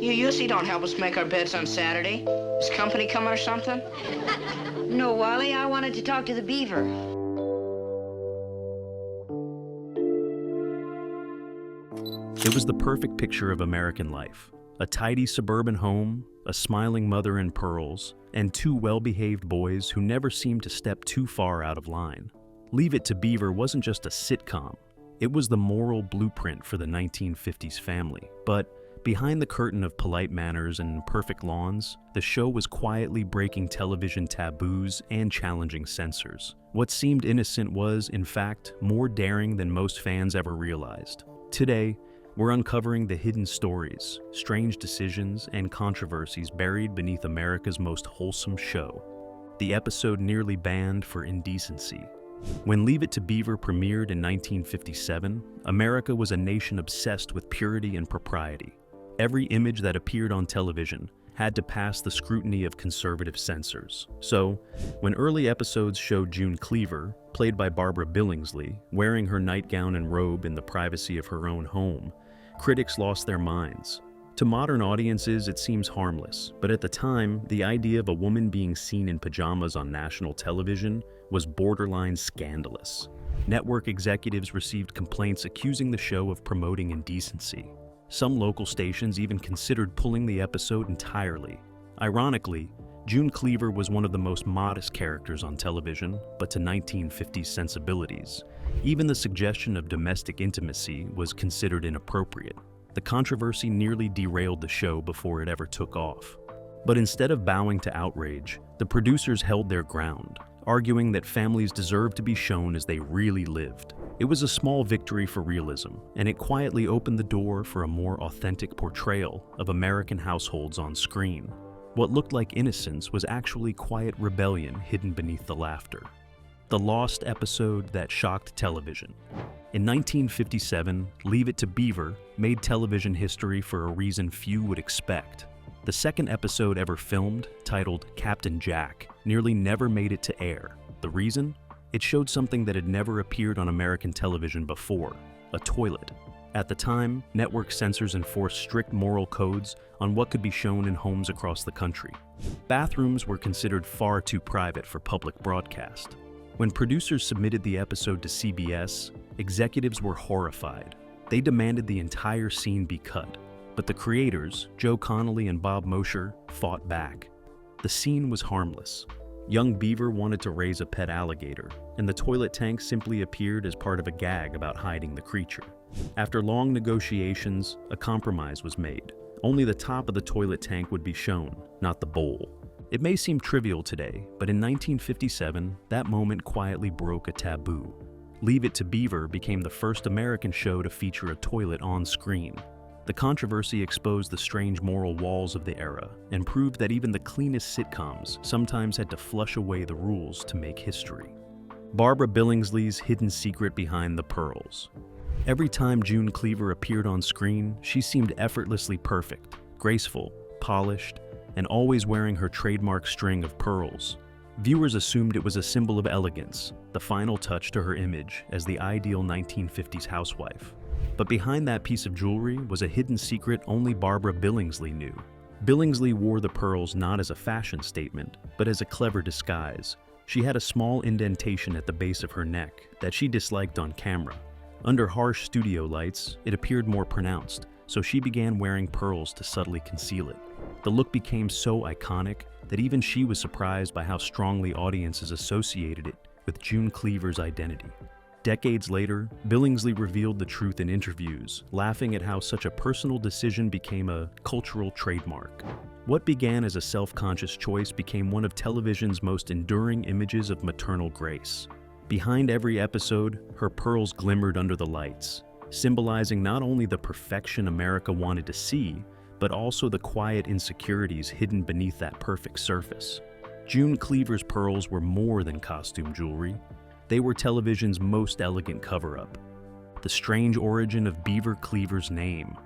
You usually don't help us make our beds on Saturday. Is company coming or something? No, Wally, I wanted to talk to the Beaver. It was the perfect picture of American life. A tidy suburban home, a smiling mother in pearls, and two well-behaved boys who never seemed to step too far out of line. Leave It to Beaver wasn't just a sitcom. It was the moral blueprint for the 1950s family. But behind the curtain of polite manners and perfect lawns, the show was quietly breaking television taboos and challenging censors. What seemed innocent was, in fact, more daring than most fans ever realized. Today, we're uncovering the hidden stories, strange decisions, and controversies buried beneath America's most wholesome show. The episode nearly banned for indecency. When Leave It to Beaver premiered in 1957, America was a nation obsessed with purity and propriety. Every image that appeared on television had to pass the scrutiny of conservative censors. So, when early episodes showed June Cleaver, played by Barbara Billingsley, wearing her nightgown and robe in the privacy of her own home, critics lost their minds. To modern audiences, it seems harmless, but at the time, the idea of a woman being seen in pajamas on national television was borderline scandalous. Network executives received complaints accusing the show of promoting indecency. Some local stations even considered pulling the episode entirely. Ironically, June Cleaver was one of the most modest characters on television, but to 1950s sensibilities, even the suggestion of domestic intimacy was considered inappropriate. The controversy nearly derailed the show before it ever took off. But instead of bowing to outrage, the producers held their ground, arguing that families deserved to be shown as they really lived. It was a small victory for realism, and it quietly opened the door for a more authentic portrayal of American households on screen. What looked like innocence was actually quiet rebellion hidden beneath the laughter. The lost episode that shocked television. In 1957, Leave It to Beaver made television history for a reason few would expect. The second episode ever filmed, titled Captain Jack, nearly never made it to air. The reason? It showed something that had never appeared on American television before: a toilet. At the time, network censors enforced strict moral codes on what could be shown in homes across the country. Bathrooms were considered far too private for public broadcast. When producers submitted the episode to CBS, executives were horrified. They demanded the entire scene be cut, but the creators, Joe Connolly and Bob Mosher, fought back. The scene was harmless. Young Beaver wanted to raise a pet alligator, and the toilet tank simply appeared as part of a gag about hiding the creature. After long negotiations, a compromise was made. Only the top of the toilet tank would be shown, not the bowl. It may seem trivial today, but in 1957, that moment quietly broke a taboo. Leave It to Beaver became the first American show to feature a toilet on screen. The controversy exposed the strange moral walls of the era and proved that even the cleanest sitcoms sometimes had to flush away the rules to make history. Barbara Billingsley's hidden secret behind the pearls. Every time June Cleaver appeared on screen, she seemed effortlessly perfect, graceful, polished, and always wearing her trademark string of pearls. Viewers assumed it was a symbol of elegance, the final touch to her image as the ideal 1950s housewife. But behind that piece of jewelry was a hidden secret only Barbara Billingsley knew. Billingsley wore the pearls not as a fashion statement, but as a clever disguise. She had a small indentation at the base of her neck that she disliked on camera. Under harsh studio lights, it appeared more pronounced, so she began wearing pearls to subtly conceal it. The look became so iconic that even she was surprised by how strongly audiences associated it with June Cleaver's identity. Decades later, Billingsley revealed the truth in interviews, laughing at how such a personal decision became a cultural trademark. What began as a self-conscious choice became one of television's most enduring images of maternal grace. Behind every episode, her pearls glimmered under the lights, symbolizing not only the perfection America wanted to see, but also the quiet insecurities hidden beneath that perfect surface. June Cleaver's pearls were more than costume jewelry. They were television's most elegant cover-up. The strange origin of Beaver Cleaver's name.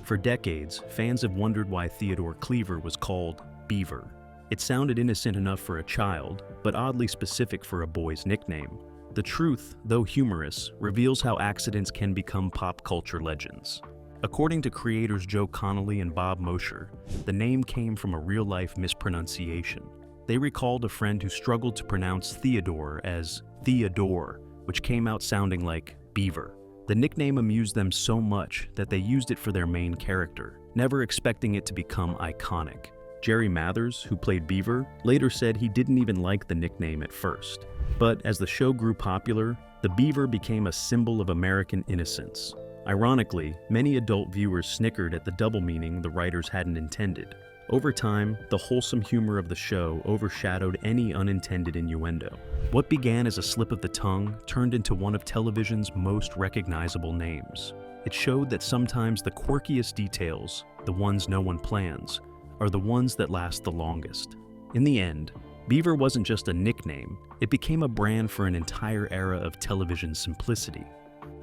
For decades, fans have wondered why Theodore Cleaver was called Beaver. It sounded innocent enough for a child, but oddly specific for a boy's nickname. The truth, though humorous, reveals how accidents can become pop culture legends. According to creators Joe Connolly and Bob Mosher, the name came from a real-life mispronunciation. They recalled a friend who struggled to pronounce Theodore as Theodore, which came out sounding like Beaver. The nickname amused them so much that they used it for their main character, never expecting it to become iconic. Jerry Mathers, who played Beaver, later said he didn't even like the nickname at first. But as the show grew popular, the Beaver became a symbol of American innocence. Ironically, many adult viewers snickered at the double meaning the writers hadn't intended. Over time, the wholesome humor of the show overshadowed any unintended innuendo. What began as a slip of the tongue turned into one of television's most recognizable names. It showed that sometimes the quirkiest details, the ones no one plans, are the ones that last the longest. In the end, Beaver wasn't just a nickname, it became a brand for an entire era of television simplicity.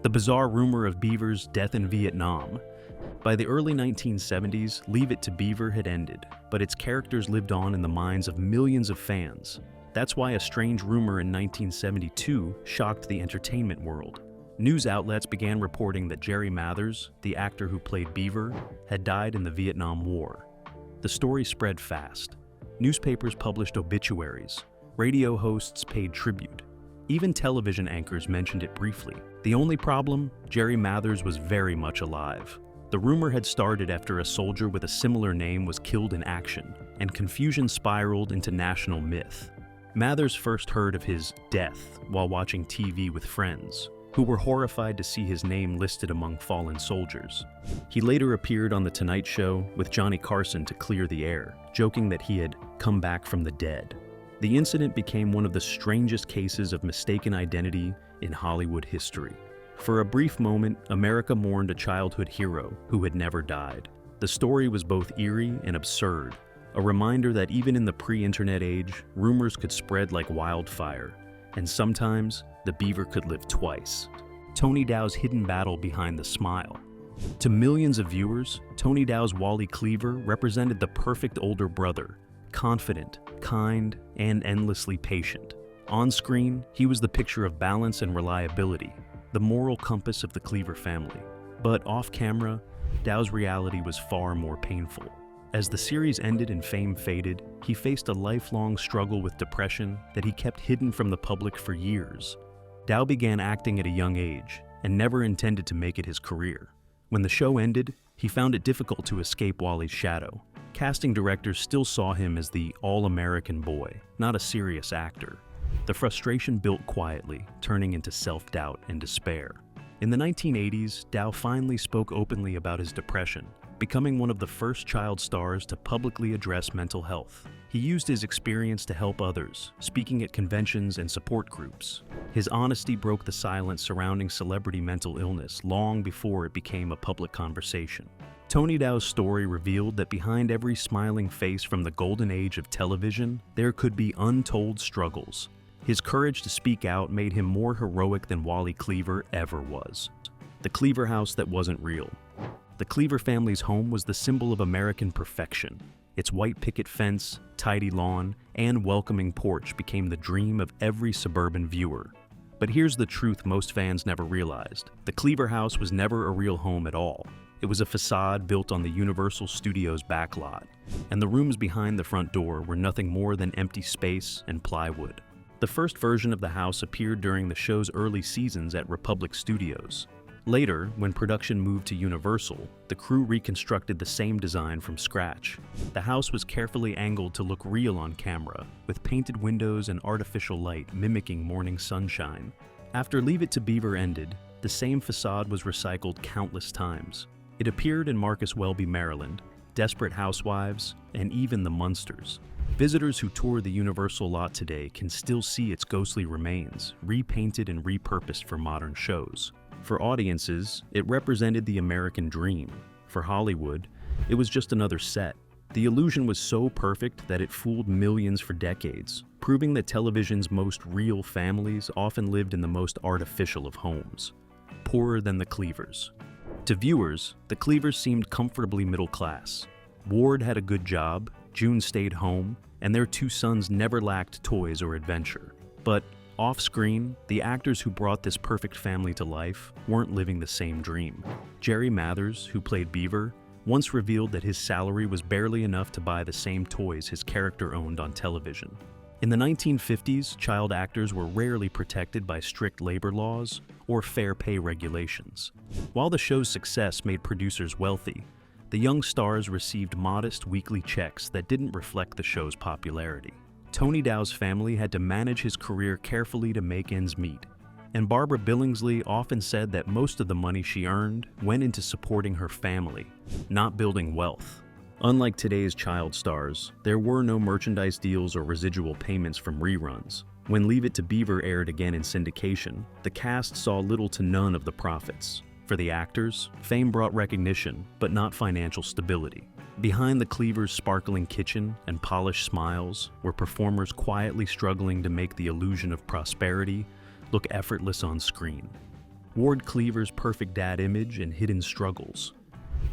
The bizarre rumor of Beaver's death in Vietnam. By the early 1970s, Leave It to Beaver had ended, but its characters lived on in the minds of millions of fans. That's why a strange rumor in 1972 shocked the entertainment world. News outlets began reporting that Jerry Mathers, the actor who played Beaver, had died in the Vietnam War. The story spread fast. Newspapers published obituaries. Radio hosts paid tribute. Even television anchors mentioned it briefly. The only problem? Jerry Mathers was very much alive. The rumor had started after a soldier with a similar name was killed in action, and confusion spiraled into national myth. Mathers first heard of his death while watching TV with friends, who were horrified to see his name listed among fallen soldiers. He later appeared on The Tonight Show with Johnny Carson to clear the air, joking that he had come back from the dead. The incident became one of the strangest cases of mistaken identity in Hollywood history. For a brief moment, America mourned a childhood hero who had never died. The story was both eerie and absurd, a reminder that even in the pre-internet age, rumors could spread like wildfire, and sometimes the Beaver could live twice. Tony Dow's hidden battle behind the smile. To millions of viewers, Tony Dow's Wally Cleaver represented the perfect older brother, confident, kind, and endlessly patient. On screen, he was the picture of balance and reliability, the moral compass of the Cleaver family. But off-camera, Dow's reality was far more painful. As the series ended and fame faded, he faced a lifelong struggle with depression that he kept hidden from the public for years. Dow began acting at a young age and never intended to make it his career. When the show ended, he found it difficult to escape Wally's shadow. Casting directors still saw him as the all-American boy, not a serious actor. The frustration built quietly, turning into self-doubt and despair. In the 1980s, Dow finally spoke openly about his depression, becoming one of the first child stars to publicly address mental health. He used his experience to help others, speaking at conventions and support groups. His honesty broke the silence surrounding celebrity mental illness long before it became a public conversation. Tony Dow's story revealed that behind every smiling face from the golden age of television, there could be untold struggles. His courage to speak out made him more heroic than Wally Cleaver ever was. The Cleaver house that wasn't real. The Cleaver family's home was the symbol of American perfection. Its white picket fence, tidy lawn, and welcoming porch became the dream of every suburban viewer. But here's the truth most fans never realized. The Cleaver house was never a real home at all. It was a facade built on the Universal Studios backlot, and the rooms behind the front door were nothing more than empty space and plywood. The first version of the house appeared during the show's early seasons at Republic Studios. Later, when production moved to Universal, the crew reconstructed the same design from scratch. The house was carefully angled to look real on camera, with painted windows and artificial light mimicking morning sunshine. After Leave It to Beaver ended, the same facade was recycled countless times. It appeared in Marcus Welby, Maryland, Desperate Housewives, and even The Munsters. Visitors who tour the Universal lot today can still see its ghostly remains, repainted and repurposed for modern shows. For audiences, it represented the American dream. For Hollywood, it was just another set. The illusion was so perfect that it fooled millions for decades, proving that television's most real families often lived in the most artificial of homes. Poorer than the Cleavers. To viewers, the Cleavers seemed comfortably middle class. Ward had a good job, June stayed home, and their two sons never lacked toys or adventure. But Off-screen, the actors who brought this perfect family to life weren't living the same dream. Jerry Mathers, who played Beaver, once revealed that his salary was barely enough to buy the same toys his character owned on television. In the 1950s, child actors were rarely protected by strict labor laws or fair pay regulations. While the show's success made producers wealthy, the young stars received modest weekly checks that didn't reflect the show's popularity. Tony Dow's family had to manage his career carefully to make ends meet, and Barbara Billingsley often said that most of the money she earned went into supporting her family, not building wealth. Unlike today's child stars, there were no merchandise deals or residual payments from reruns. When Leave It to Beaver aired again in syndication, the cast saw little to none of the profits. For the actors, fame brought recognition, but not financial stability. Behind the Cleaver's sparkling kitchen and polished smiles were performers quietly struggling to make the illusion of prosperity look effortless on screen. Ward Cleaver's perfect dad image and hidden struggles.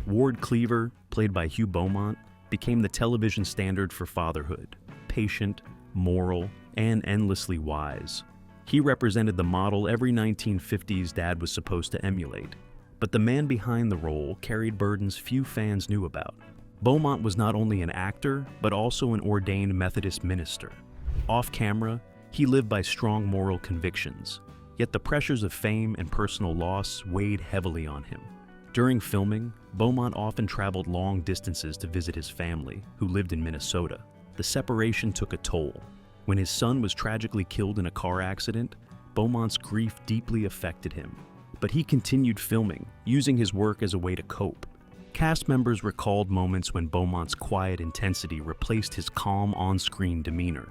Ward Cleaver, played by Hugh Beaumont, became the television standard for fatherhood, patient, moral, and endlessly wise. He represented the model every 1950s dad was supposed to emulate. But the man behind the role carried burdens few fans knew about. Beaumont was not only an actor, but also an ordained Methodist minister. Off-camera, he lived by strong moral convictions, yet the pressures of fame and personal loss weighed heavily on him. During filming, Beaumont often traveled long distances to visit his family, who lived in Minnesota. The separation took a toll. When his son was tragically killed in a car accident, Beaumont's grief deeply affected him. But he continued filming, using his work as a way to cope. Cast members recalled moments when Beaumont's quiet intensity replaced his calm on-screen demeanor.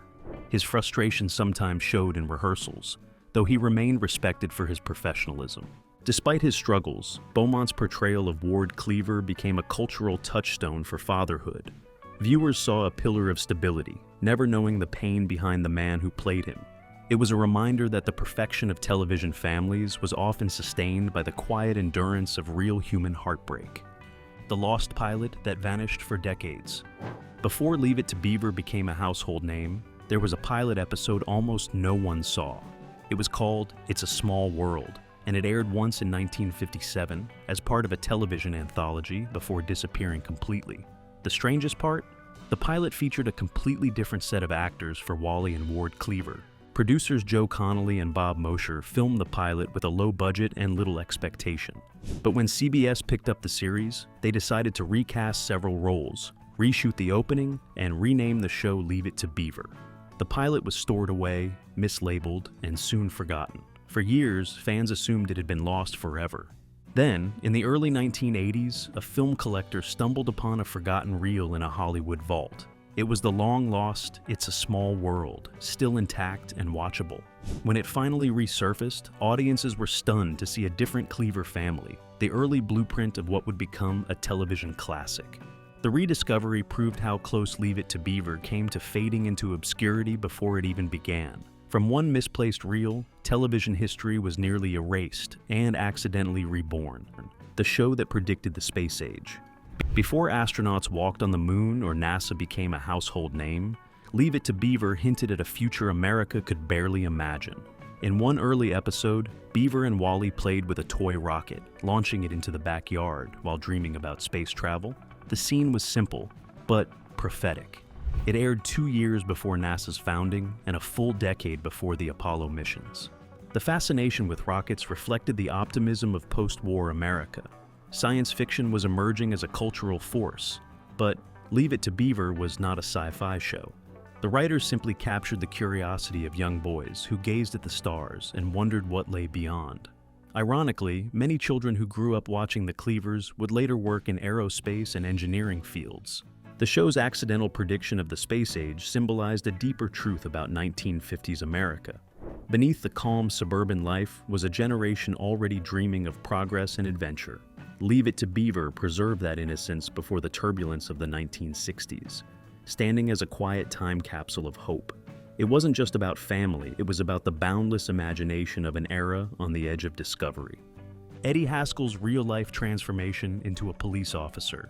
His frustration sometimes showed in rehearsals, though he remained respected for his professionalism. Despite his struggles, Beaumont's portrayal of Ward Cleaver became a cultural touchstone for fatherhood. Viewers saw a pillar of stability, never knowing the pain behind the man who played him. It was a reminder that the perfection of television families was often sustained by the quiet endurance of real human heartbreak. The lost pilot that vanished for decades. Before Leave It to Beaver became a household name, there was a pilot episode almost no one saw. It was called It's a Small World, and it aired once in 1957 as part of a television anthology before disappearing completely. The strangest part? The pilot featured a completely different set of actors for Wally and Ward Cleaver. Producers Joe Connolly and Bob Mosher filmed the pilot with a low budget and little expectation. But when CBS picked up the series, they decided to recast several roles, reshoot the opening, and rename the show Leave It to Beaver. The pilot was stored away, mislabeled, and soon forgotten. For years, fans assumed it had been lost forever. Then, in the early 1980s, a film collector stumbled upon a forgotten reel in a Hollywood vault. It was the long-lost It's a Small World, still intact and watchable. When it finally resurfaced, audiences were stunned to see a different Cleaver family, the early blueprint of what would become a television classic. The rediscovery proved how close Leave It to Beaver came to fading into obscurity before it even began. From one misplaced reel, television history was nearly erased and accidentally reborn. The show that predicted the space age. Before astronauts walked on the moon or NASA became a household name, Leave It to Beaver hinted at a future America could barely imagine. In one early episode, Beaver and Wally played with a toy rocket, launching it into the backyard while dreaming about space travel. The scene was simple, but prophetic. It aired 2 years before NASA's founding and a full decade before the Apollo missions. The fascination with rockets reflected the optimism of post-war America. Science fiction was emerging as a cultural force, but Leave It to Beaver was not a sci-fi show. The writers simply captured the curiosity of young boys who gazed at the stars and wondered what lay beyond. Ironically, many children who grew up watching the Cleavers would later work in aerospace and engineering fields. The show's accidental prediction of the space age symbolized a deeper truth about 1950s America. Beneath the calm suburban life was a generation already dreaming of progress and adventure. Leave It to Beaver preserved that innocence before the turbulence of the 1960s, standing as a quiet time capsule of hope. It wasn't just about family, it was about the boundless imagination of an era on the edge of discovery. Eddie Haskell's real-life transformation into a police officer.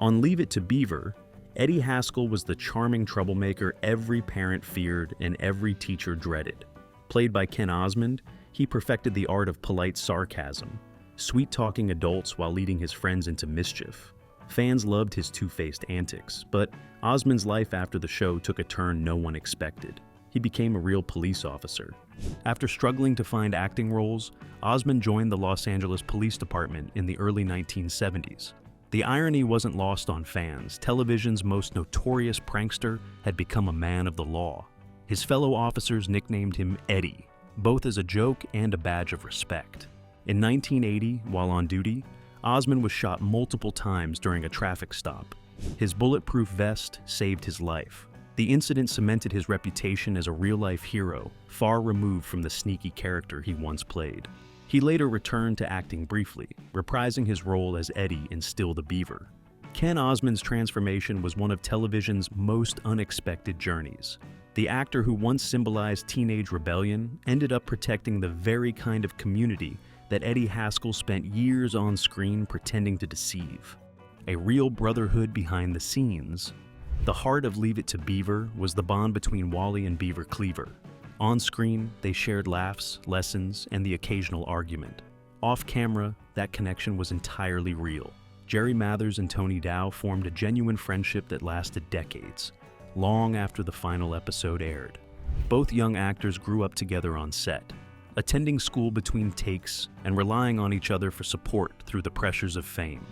On Leave It to Beaver, Eddie Haskell was the charming troublemaker every parent feared and every teacher dreaded. Played by Ken Osmond, he perfected the art of polite sarcasm, sweet-talking adults while leading his friends into mischief. Fans loved his two-faced antics, but Osmond's life after the show took a turn no one expected. He became a real police officer. After struggling to find acting roles, Osmond joined the Los Angeles Police Department in the early 1970s. The irony wasn't lost on fans. Television's most notorious prankster had become a man of the law. His fellow officers nicknamed him Eddie, both as a joke and a badge of respect. In 1980, while on duty, Osmond was shot multiple times during a traffic stop. His bulletproof vest saved his life. The incident cemented his reputation as a real-life hero, far removed from the sneaky character he once played. He later returned to acting briefly, reprising his role as Eddie in Still the Beaver. Ken Osmond's transformation was one of television's most unexpected journeys. The actor who once symbolized teenage rebellion ended up protecting the very kind of community that Eddie Haskell spent years on screen pretending to deceive. A real brotherhood behind the scenes. The heart of Leave It to Beaver was the bond between Wally and Beaver Cleaver. On screen, they shared laughs, lessons, and the occasional argument. Off camera, that connection was entirely real. Jerry Mathers and Tony Dow formed a genuine friendship that lasted decades, long after the final episode aired. Both young actors grew up together on set, attending school between takes and relying on each other for support through the pressures of fame.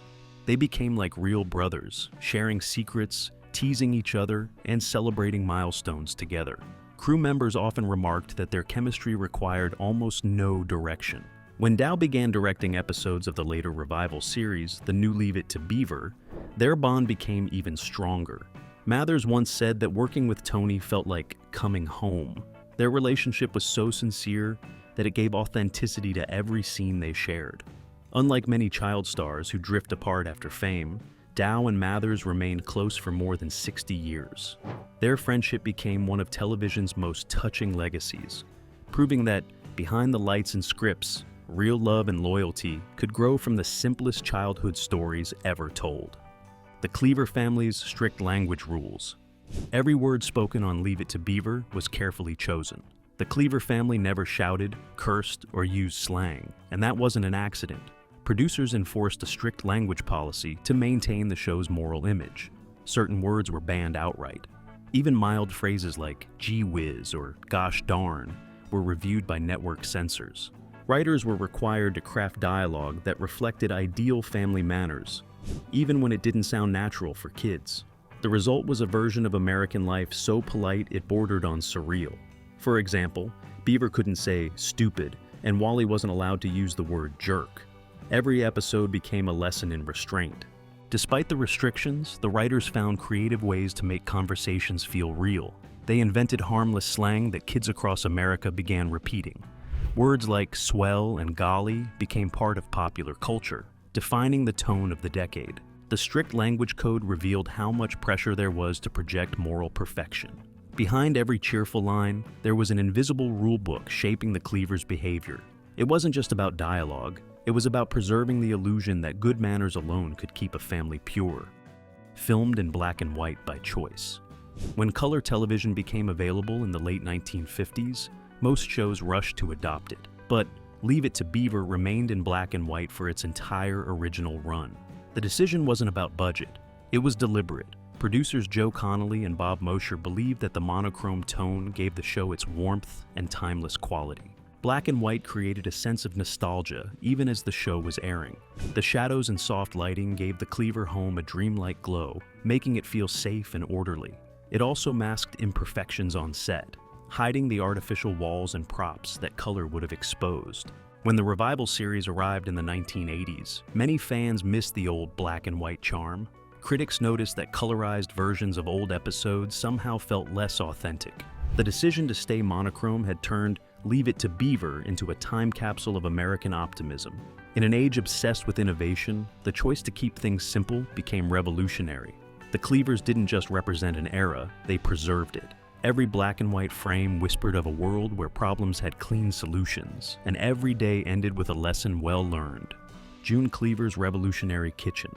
They became like real brothers, sharing secrets, teasing each other, and celebrating milestones together. Crew members often remarked that their chemistry required almost no direction. When Dow began directing episodes of the later revival series, the new Leave It to Beaver, their bond became even stronger. Mathers once said that working with Tony felt like coming home. Their relationship was so sincere that it gave authenticity to every scene they shared. Unlike many child stars who drift apart after fame, Dow and Mathers remained close for more than 60 years. Their friendship became one of television's most touching legacies, proving that behind the lights and scripts, real love and loyalty could grow from the simplest childhood stories ever told. The Cleaver family's strict language rules. Every word spoken on Leave It to Beaver was carefully chosen. The Cleaver family never shouted, cursed, or used slang, and that wasn't an accident. Producers enforced a strict language policy to maintain the show's moral image. Certain words were banned outright. Even mild phrases like gee whiz or gosh darn were reviewed by network censors. Writers were required to craft dialogue that reflected ideal family manners, even when it didn't sound natural for kids. The result was a version of American life so polite it bordered on surreal. For example, Beaver couldn't say stupid, and Wally wasn't allowed to use the word jerk. Every episode became a lesson in restraint. Despite the restrictions, the writers found creative ways to make conversations feel real. They invented harmless slang that kids across America began repeating. Words like swell and golly became part of popular culture, defining the tone of the decade. The strict language code revealed how much pressure there was to project moral perfection. Behind every cheerful line, there was an invisible rule book shaping the Cleavers' behavior. It wasn't just about dialogue. It was about preserving the illusion that good manners alone could keep a family pure. Filmed in black and white by choice. When color television became available in the late 1950s, most shows rushed to adopt it. But Leave It to Beaver remained in black and white for its entire original run. The decision wasn't about budget. It was deliberate. Producers Joe Connolly and Bob Mosher believed that the monochrome tone gave the show its warmth and timeless quality. Black and white created a sense of nostalgia even as the show was airing. The shadows and soft lighting gave the Cleaver home a dreamlike glow, making it feel safe and orderly. It also masked imperfections on set, hiding the artificial walls and props that color would have exposed. When the revival series arrived in the 1980s, many fans missed the old black and white charm. Critics noticed that colorized versions of old episodes somehow felt less authentic. The decision to stay monochrome had turned Leave It to Beaver into a time capsule of American optimism. In an age obsessed with innovation, the choice to keep things simple became revolutionary. The Cleavers didn't just represent an era, they preserved it. Every black and white frame whispered of a world where problems had clean solutions, and every day ended with a lesson well learned. June Cleaver's revolutionary kitchen.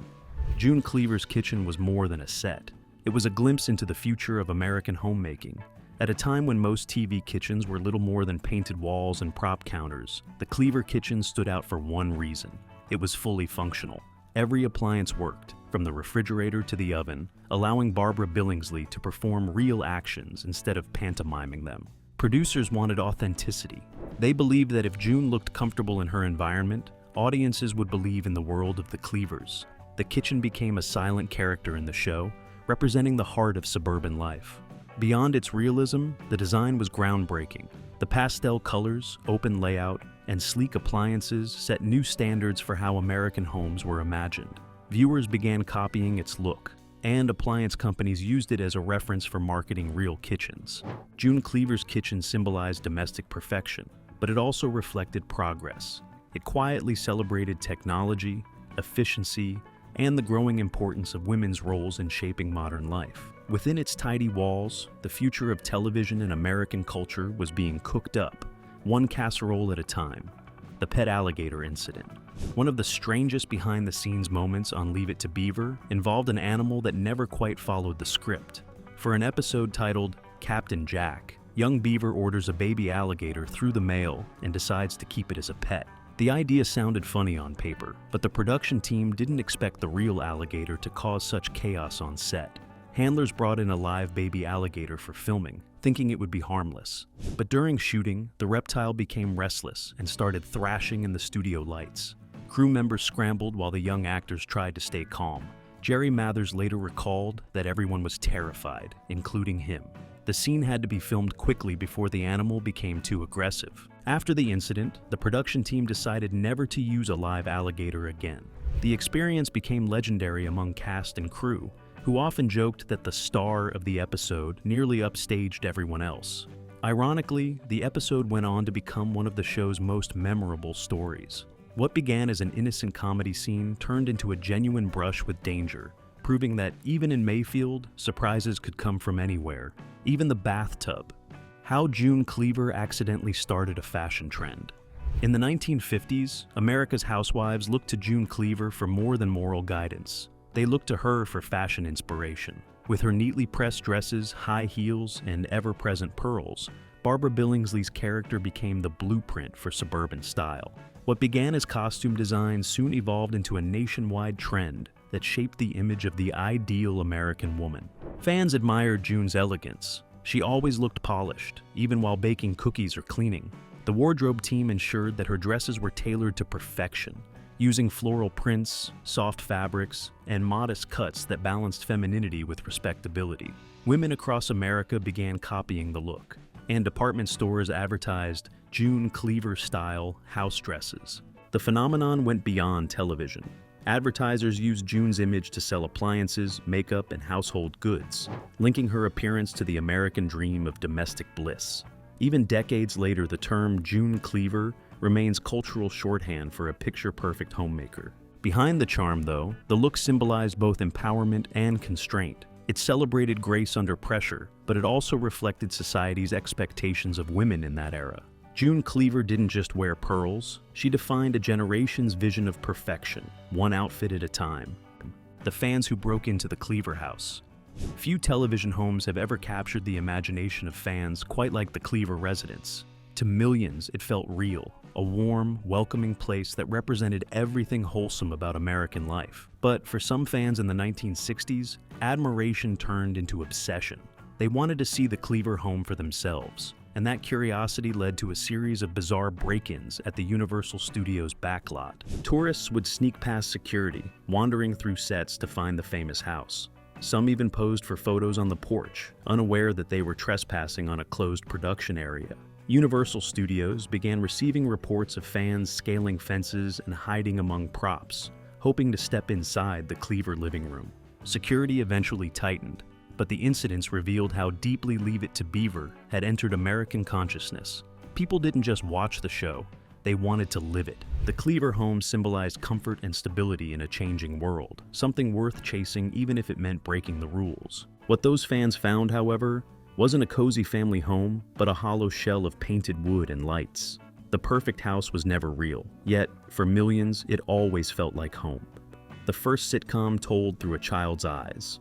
June Cleaver's kitchen was more than a set. It was a glimpse into the future of American homemaking. At a time when most TV kitchens were little more than painted walls and prop counters, the Cleaver kitchen stood out for one reason. It was fully functional. Every appliance worked, from the refrigerator to the oven, allowing Barbara Billingsley to perform real actions instead of pantomiming them. Producers wanted authenticity. They believed that if June looked comfortable in her environment, audiences would believe in the world of the Cleavers. The kitchen became a silent character in the show, representing the heart of suburban life. Beyond its realism, the design was groundbreaking. The pastel colors, open layout, and sleek appliances set new standards for how American homes were imagined. Viewers began copying its look, and appliance companies used it as a reference for marketing real kitchens. June Cleaver's kitchen symbolized domestic perfection, but it also reflected progress. It quietly celebrated technology, efficiency, and the growing importance of women's roles in shaping modern life. Within its tidy walls, the future of television and American culture was being cooked up, one casserole at a time. The pet alligator incident. One of the strangest behind-the-scenes moments on Leave It to Beaver involved an animal that never quite followed the script. For an episode titled Captain Jack, young Beaver orders a baby alligator through the mail and decides to keep it as a pet. The idea sounded funny on paper, but the production team didn't expect the real alligator to cause such chaos on set. Handlers brought in a live baby alligator for filming, thinking it would be harmless. But during shooting, the reptile became restless and started thrashing in the studio lights. Crew members scrambled while the young actors tried to stay calm. Jerry Mathers later recalled that everyone was terrified, including him. The scene had to be filmed quickly before the animal became too aggressive. After the incident, the production team decided never to use a live alligator again. The experience became legendary among cast and crew, who often joked that the star of the episode nearly upstaged everyone else. Ironically, the episode went on to become one of the show's most memorable stories. What began as an innocent comedy scene turned into a genuine brush with danger, proving that even in Mayfield, surprises could come from anywhere, even the bathtub. How June Cleaver accidentally started a fashion trend. In the 1950s, America's housewives looked to June Cleaver for more than moral guidance. They looked to her for fashion inspiration. With her neatly pressed dresses, high heels, and ever-present pearls, Barbara Billingsley's character became the blueprint for suburban style. What began as costume design soon evolved into a nationwide trend that shaped the image of the ideal American woman. Fans admired June's elegance. She always looked polished, even while baking cookies or cleaning. The wardrobe team ensured that her dresses were tailored to perfection, using floral prints, soft fabrics, and modest cuts that balanced femininity with respectability. Women across America began copying the look, and department stores advertised June Cleaver-style house dresses. The phenomenon went beyond television. Advertisers used June's image to sell appliances, makeup, and household goods, linking her appearance to the American dream of domestic bliss. Even decades later, the term June Cleaver remains cultural shorthand for a picture-perfect homemaker. Behind the charm, though, the look symbolized both empowerment and constraint. It celebrated grace under pressure, but it also reflected society's expectations of women in that era. June Cleaver didn't just wear pearls, she defined a generation's vision of perfection, one outfit at a time. The fans who broke into the Cleaver house. Few television homes have ever captured the imagination of fans quite like the Cleaver residence. To millions, it felt real, a warm, welcoming place that represented everything wholesome about American life. But for some fans in the 1960s, admiration turned into obsession. They wanted to see the Cleaver home for themselves, and that curiosity led to a series of bizarre break-ins at the Universal Studios backlot. Tourists would sneak past security, wandering through sets to find the famous house. Some even posed for photos on the porch, unaware that they were trespassing on a closed production area. Universal Studios began receiving reports of fans scaling fences and hiding among props, hoping to step inside the Cleaver living room. Security eventually tightened, but the incidents revealed how deeply Leave It to Beaver had entered American consciousness. People didn't just watch the show, they wanted to live it. The Cleaver home symbolized comfort and stability in a changing world, something worth chasing even if it meant breaking the rules. What those fans found, however, wasn't a cozy family home, but a hollow shell of painted wood and lights. The perfect house was never real, yet, for millions, it always felt like home. The first sitcom told through a child's eyes.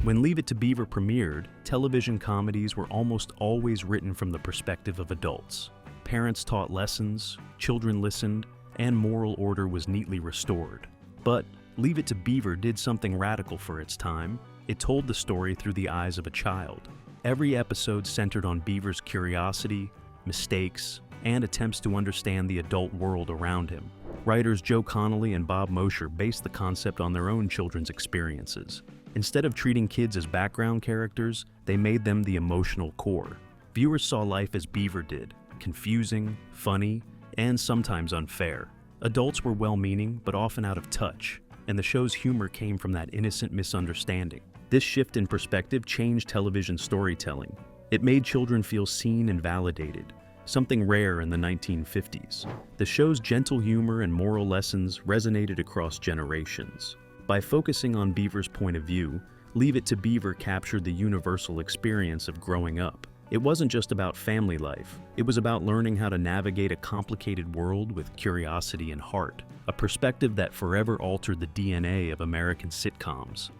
When Leave It to Beaver premiered, television comedies were almost always written from the perspective of adults. Parents taught lessons, children listened, and moral order was neatly restored. But Leave It to Beaver did something radical for its time. It told the story through the eyes of a child. Every episode centered on Beaver's curiosity, mistakes, and attempts to understand the adult world around him. Writers Joe Connolly and Bob Mosher based the concept on their own children's experiences. Instead of treating kids as background characters, they made them the emotional core. Viewers saw life as Beaver did, confusing, funny, and sometimes unfair. Adults were well-meaning, but often out of touch, and the show's humor came from that innocent misunderstanding. This shift in perspective changed television storytelling. It made children feel seen and validated, something rare in the 1950s. The show's gentle humor and moral lessons resonated across generations. By focusing on Beaver's point of view, Leave It to Beaver captured the universal experience of growing up. It wasn't just about family life. It was about learning how to navigate a complicated world with curiosity and heart, a perspective that forever altered the DNA of American sitcoms,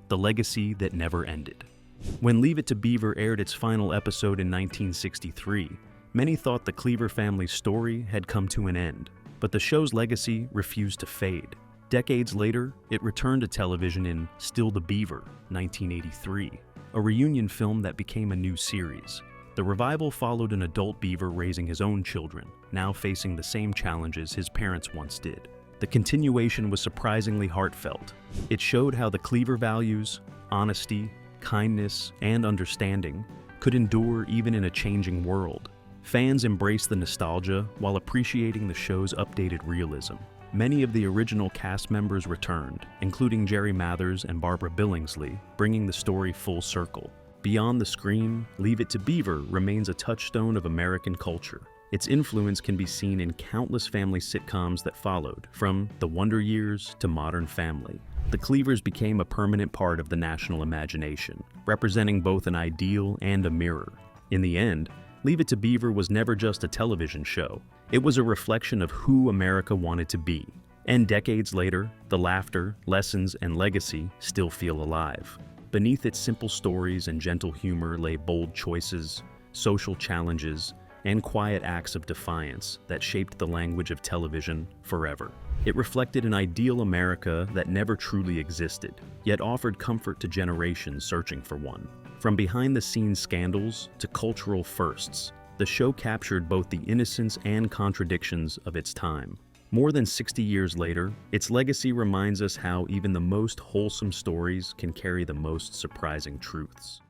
the legacy that never ended. When Leave It to Beaver aired its final episode in 1963, many thought the Cleaver family's story had come to an end, but the show's legacy refused to fade. Decades later, it returned to television in Still the Beaver, 1983, a reunion film that became a new series. The revival followed an adult Beaver raising his own children, now facing the same challenges his parents once did. The continuation was surprisingly heartfelt. It showed how the Cleaver values, honesty, kindness, and understanding could endure even in a changing world. Fans embraced the nostalgia while appreciating the show's updated realism. Many of the original cast members returned, including Jerry Mathers and Barbara Billingsley, bringing the story full circle. Beyond the screen, Leave It to Beaver remains a touchstone of American culture. Its influence can be seen in countless family sitcoms that followed, from The Wonder Years to Modern Family. The Cleavers became a permanent part of the national imagination, representing both an ideal and a mirror. In the end, Leave It to Beaver was never just a television show. It was a reflection of who America wanted to be. And decades later, the laughter, lessons, and legacy still feel alive. Beneath its simple stories and gentle humor lay bold choices, social challenges, and quiet acts of defiance that shaped the language of television forever. It reflected an ideal America that never truly existed, yet offered comfort to generations searching for one. From behind-the-scenes scandals to cultural firsts, the show captured both the innocence and contradictions of its time. More than 60 years later, its legacy reminds us how even the most wholesome stories can carry the most surprising truths.